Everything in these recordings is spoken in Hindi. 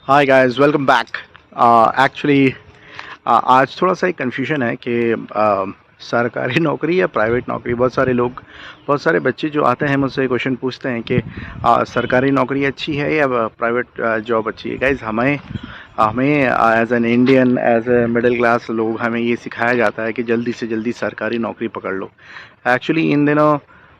Hi guys, welcome back. Actually आज थोड़ा सा एक कन्फ्यूजन है कि सरकारी नौकरी या प्राइवेट नौकरी। बहुत सारे बच्चे जो आते हैं मुझसे क्वेश्चन पूछते हैं कि सरकारी नौकरी अच्छी है या प्राइवेट जॉब अच्छी है। गाइस, हमें हमें as an Indian, as a middle class लोग, हमें ये सिखाया जाता है कि जल्दी से जल्दी सरकारी नौकरी पकड़ लो। एक्चुअली इन दिनों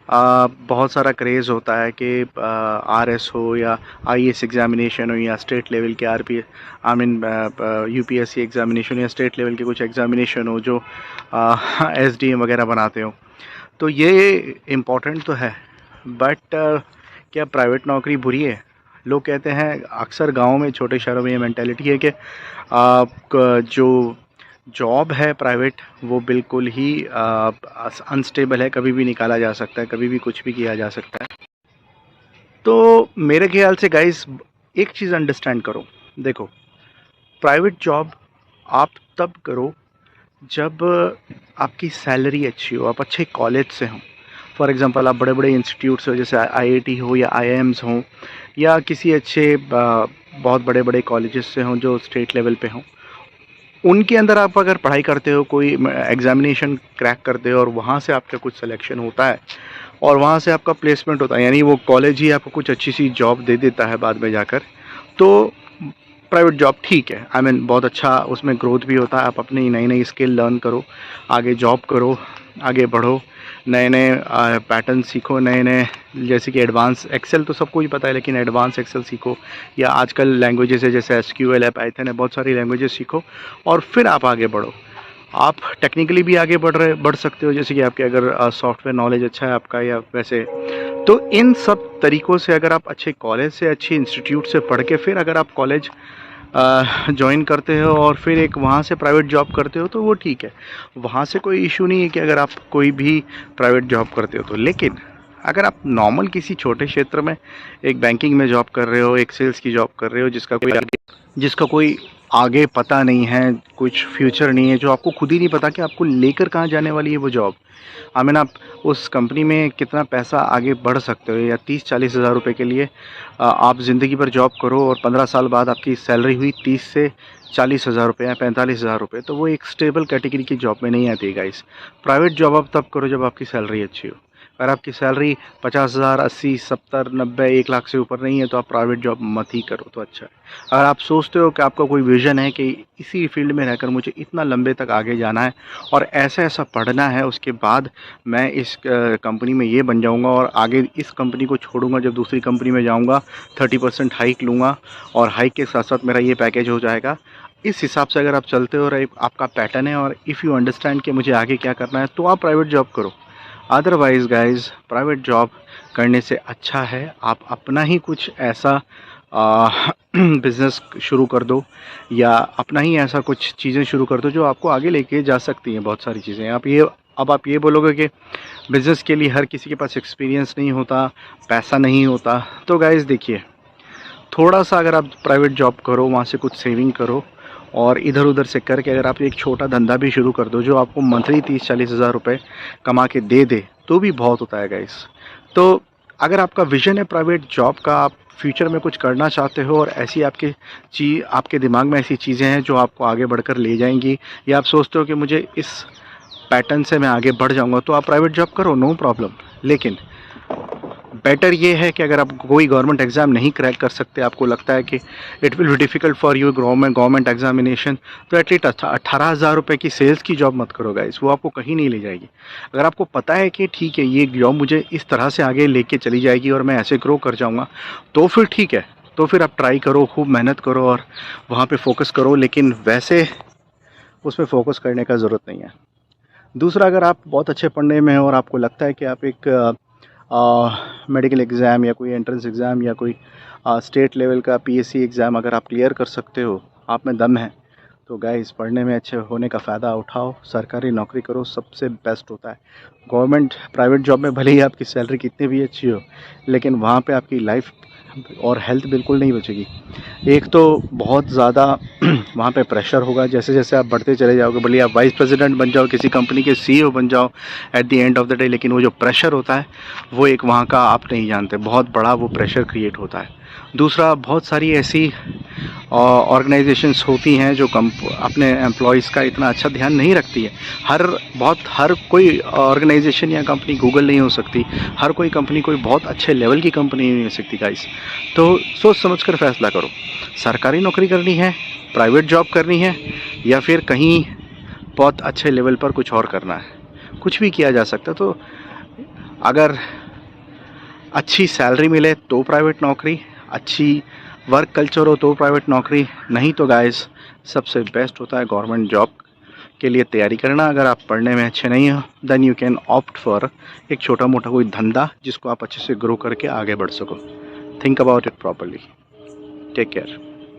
बहुत सारा क्रेज़ होता है कि आरएस हो या आईएएस एग्ज़ामिनेशन हो या स्टेट लेवल के RP I mean UPSC examination या स्टेट लेवल के कुछ एग्ज़ामिनेशन हो जो एसडीएम वगैरह बनाते हो। तो ये इम्पोर्टेंट तो है, बट क्या प्राइवेट नौकरी बुरी है? लोग कहते हैं, अक्सर गाँव में, छोटे शहरों में ये मेंटालिटी है कि जो जॉब है प्राइवेट वो बिल्कुल ही अनस्टेबल है, कभी भी निकाला जा सकता है, कभी भी कुछ भी किया जा सकता है। तो मेरे ख्याल से गाइस, एक चीज़ अंडरस्टैंड करो। देखो, प्राइवेट जॉब आप तब करो जब आपकी सैलरी अच्छी हो, आप अच्छे कॉलेज से हों। फॉर एग्ज़ाम्पल, आप बड़े बड़े इंस्टीट्यूट्स हो, जैसे आईआईटी हो या आईआईएम्स हों, या किसी अच्छे बहुत बड़े बड़े कॉलेजेस से हों जो स्टेट लेवल पे हों। उनके अंदर आप अगर पढ़ाई करते हो, कोई एग्ज़ामिनेशन क्रैक करते हो और वहाँ से आपका कुछ सिलेक्शन होता है और वहाँ से आपका प्लेसमेंट होता है, यानी वो कॉलेज ही आपको कुछ अच्छी सी जॉब दे देता है बाद में जाकर, तो प्राइवेट जॉब ठीक है। आई मीन बहुत अच्छा, उसमें ग्रोथ भी होता है, आप अपनी नई नई स्किल लर्न करो, आगे जॉब करो, आगे बढ़ो, नए नए पैटर्न सीखो, नए नए, जैसे कि एडवांस एक्सेल तो सबको ही पता है, लेकिन एडवांस एक्सेल सीखो, या आजकल लैंग्वेजेस है जैसे एसक्यूएल है, पाइथन है, बहुत सारी लैंग्वेजेस सीखो और फिर आप आगे बढ़ो। आप टेक्निकली भी आगे बढ़ सकते हो, जैसे कि आपके अगर सॉफ्टवेयर नॉलेज अच्छा है आपका, या वैसे। तो इन सब तरीक़ों से अगर आप अच्छे कॉलेज से, अच्छे इंस्टीट्यूट से पढ़ के फिर अगर आप कॉलेज जॉइन करते हो और फिर एक वहाँ से प्राइवेट जॉब करते हो, तो वो ठीक है। वहाँ से कोई इशू नहीं है कि अगर आप कोई भी प्राइवेट जॉब करते हो तो। लेकिन अगर आप नॉर्मल किसी छोटे क्षेत्र में एक बैंकिंग में जॉब कर रहे हो, एक सेल्स की जॉब कर रहे हो, जिसका कोई आगे पता नहीं है, कुछ फ्यूचर नहीं है, जो आपको खुद ही नहीं पता कि आपको लेकर कहाँ जाने वाली है वो जॉब। आई मीन, आप उस कंपनी में कितना पैसा आगे बढ़ सकते हो, या 30-40 हज़ार रुपये के लिए आप ज़िंदगी भर जॉब करो और 15 साल बाद आपकी सैलरी हुई 30 से 40 हज़ार रुपये या 45 हज़ार रुपये, तो वो एक स्टेबल कैटेगरी की जॉब में नहीं आती है गाइस। प्राइवेट जॉब आप तब करो जब आपकी सैलरी अच्छी हो। अगर आपकी सैलरी 50 हज़ार, 80, 70, 90, 1 लाख से ऊपर नहीं है, तो आप प्राइवेट जॉब मत ही करो तो अच्छा है। अगर आप सोचते हो कि आपका कोई विज़न है कि इसी फील्ड में रहकर मुझे इतना लंबे तक आगे जाना है और ऐसा ऐसा पढ़ना है, उसके बाद मैं इस कंपनी में ये बन जाऊंगा और आगे इस कंपनी को छोड़ूंगा, जब दूसरी कंपनी में जाऊंगा 30% हाइक लूँगा और हाइक के साथ साथ मेरा ये पैकेज हो जाएगा, इस हिसाब से अगर आप चलते हो और आपका पैटर्न है और इफ़ यू अंडरस्टैंड कि मुझे आगे क्या करना है, तो आप प्राइवेट जॉब करो। अदरवाइज़ गाइज़, प्राइवेट जॉब करने से अच्छा है आप अपना ही कुछ ऐसा बिज़नेस शुरू कर दो, या अपना ही ऐसा कुछ चीज़ें शुरू कर दो जो आपको आगे लेके जा सकती हैं। बहुत सारी चीज़ें आप ये बोलोगे कि बिज़नेस के लिए हर किसी के पास एक्सपीरियंस नहीं होता, पैसा नहीं होता, तो गाइज़ देखिए, थोड़ा सा अगर आप प्राइवेट जॉब करो, वहाँ से कुछ सेविंग करो और इधर उधर से करके अगर आप एक छोटा धंधा भी शुरू कर दो जो आपको मंथली 30-40 हज़ार रुपये कमा के दे दे, तो भी बहुत होता है गाइस। तो अगर आपका विज़न है प्राइवेट जॉब का, आप फ्यूचर में कुछ करना चाहते हो और ऐसी आपके दिमाग में ऐसी चीज़ें हैं जो आपको आगे बढ़कर ले जाएंगी, या आप सोचते हो कि मुझे इस पैटर्न से मैं आगे बढ़ जाऊंगा, तो आप प्राइवेट जॉब करो, नो प्रॉब्लम। लेकिन बेटर ये है कि अगर आप कोई गवर्नमेंट एग्ज़ाम नहीं क्रैक कर सकते, आपको लगता है कि it will be difficult for you government examination, तो एटलीस्ट 18 हज़ार रुपये की सेल्स की जॉब मत करो गाइस, वो आपको कहीं नहीं ले जाएगी। अगर आपको पता है कि ठीक है, ये जॉब मुझे इस तरह से आगे लेके चली जाएगी और मैं ऐसे ग्रो कर जाऊँगा, तो फिर ठीक है, तो फिर आप ट्राई करो, खूब मेहनत करो और वहाँ पर फोकस करो, लेकिन वैसे उसमें फ़ोकस करने का ज़रूरत नहीं है। दूसरा, अगर आप बहुत अच्छे पढ़ने में हो और आपको लगता है कि आप एक मेडिकल एग्ज़ाम या कोई एंट्रेंस एग्ज़ाम या कोई स्टेट लेवल का पीएससी एग्ज़ाम अगर आप क्लियर कर सकते हो, आप में दम है, तो गाइस पढ़ने में अच्छे होने का फ़ायदा उठाओ, सरकारी नौकरी करो, सबसे बेस्ट होता है। प्राइवेट जॉब में भले ही आपकी सैलरी कितनी भी अच्छी हो, लेकिन वहाँ पे आपकी लाइफ और हेल्थ बिल्कुल नहीं बचेगी। एक तो बहुत ज़्यादा वहाँ पे प्रेशर होगा, जैसे जैसे आप बढ़ते चले जाओगे, भले आप वाइस प्रेसिडेंट बन जाओ, किसी कंपनी के सीईओ बन जाओ at the end of the day, लेकिन वो जो प्रेशर होता है वो एक वहाँ का आप नहीं जानते, बहुत बड़ा वो प्रेशर क्रिएट होता है। दूसरा, बहुत सारी ऐसी ऑर्गेनाइजेशंस होती हैं जो अपने एम्प्लॉयज़ का इतना अच्छा ध्यान नहीं रखती है। हर कोई ऑर्गेनाइजेशन या कंपनी गूगल नहीं हो सकती, हर कोई कंपनी कोई बहुत अच्छे लेवल की कंपनी नहीं हो सकती गाइस। तो सोच समझ कर फैसला करो, सरकारी नौकरी करनी है, प्राइवेट जॉब करनी है, या फिर कहीं बहुत अच्छे लेवल पर कुछ और करना है। कुछ भी किया जा सकता है। तो अगर अच्छी सैलरी मिले तो प्राइवेट नौकरी, अच्छी वर्क कल्चर हो तो प्राइवेट नौकरी, नहीं तो गाइस सबसे बेस्ट होता है गवर्नमेंट जॉब के लिए तैयारी करना। अगर आप पढ़ने में अच्छे नहीं हो then you can opt for एक छोटा मोटा कोई धंधा जिसको आप अच्छे से ग्रो करके आगे बढ़ सको। Think about it properly. Take care.